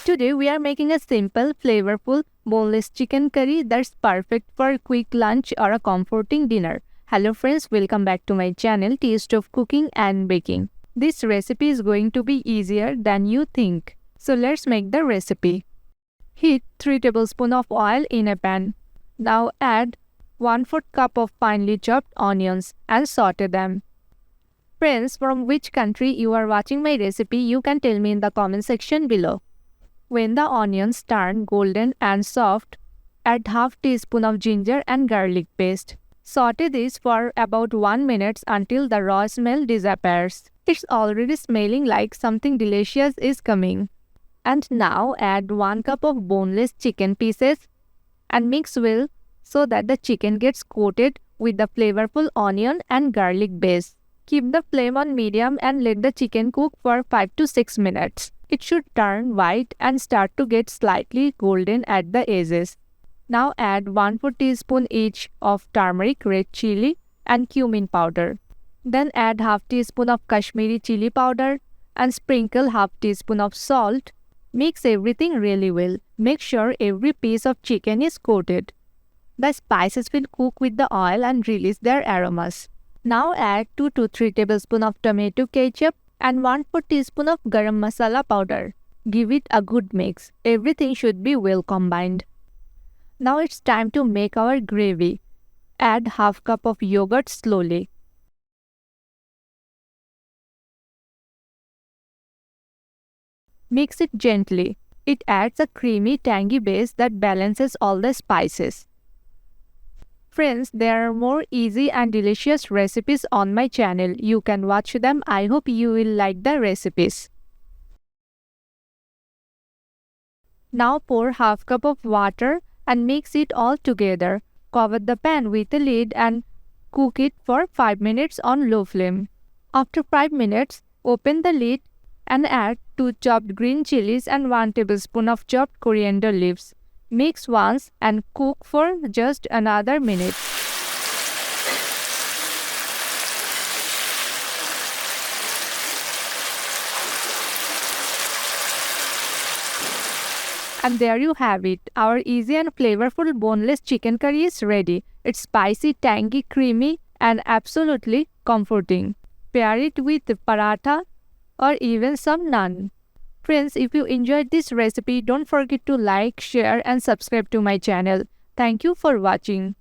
Today we are making a simple, flavorful, boneless chicken curry that's perfect for a quick lunch or a comforting dinner. Hello friends, welcome back to my channel Taste of Cooking and Baking. This recipe is going to be easier than you think. So let's make the recipe. Heat 3 tablespoons of oil in a pan. Now add 1/4 cup of finely chopped onions and saute them. Friends, from which country you are watching my recipe, you can tell me in the comment section below. When the onions turn golden and soft, add half teaspoon of ginger and garlic paste. Saute this for about 1 minute until the raw smell disappears. It's already smelling like something delicious is coming. And now add 1 cup of boneless chicken pieces and mix well so that the chicken gets coated with the flavorful onion and garlic base. Keep the flame on medium and let the chicken cook for 5 to 6 minutes. It should turn white and start to get slightly golden at the edges. Now add 1/4 teaspoon each of turmeric, red chili and cumin powder. Then add half teaspoon of Kashmiri chili powder and sprinkle half teaspoon of salt. Mix everything really well. Make sure every piece of chicken is coated. The spices will cook with the oil and release their aromas. Now add 2 to 3 tablespoons of tomato ketchup and 1/4 teaspoon of Garam Masala powder. Give it a good mix. Everything should be well combined. Now it's time to make our gravy. Add half cup of yogurt slowly. Mix it gently. It adds a creamy, tangy base that balances all the spices. Friends, there are more easy and delicious recipes on my channel. You can watch them. I hope you will like the recipes. Now pour half cup of water and mix it all together. Cover the pan with a lid and cook it for 5 minutes on low flame. After 5 minutes, open the lid and add 2 chopped green chilies and 1 tablespoon of chopped coriander leaves. Mix once and cook for just another minute. And there you have it. Our easy and flavorful boneless chicken curry is ready. It's spicy, tangy, creamy and absolutely comforting. Pair it with paratha or even some naan. Friends, if you enjoyed this recipe, don't forget to like, share and subscribe to my channel. Thank you for watching.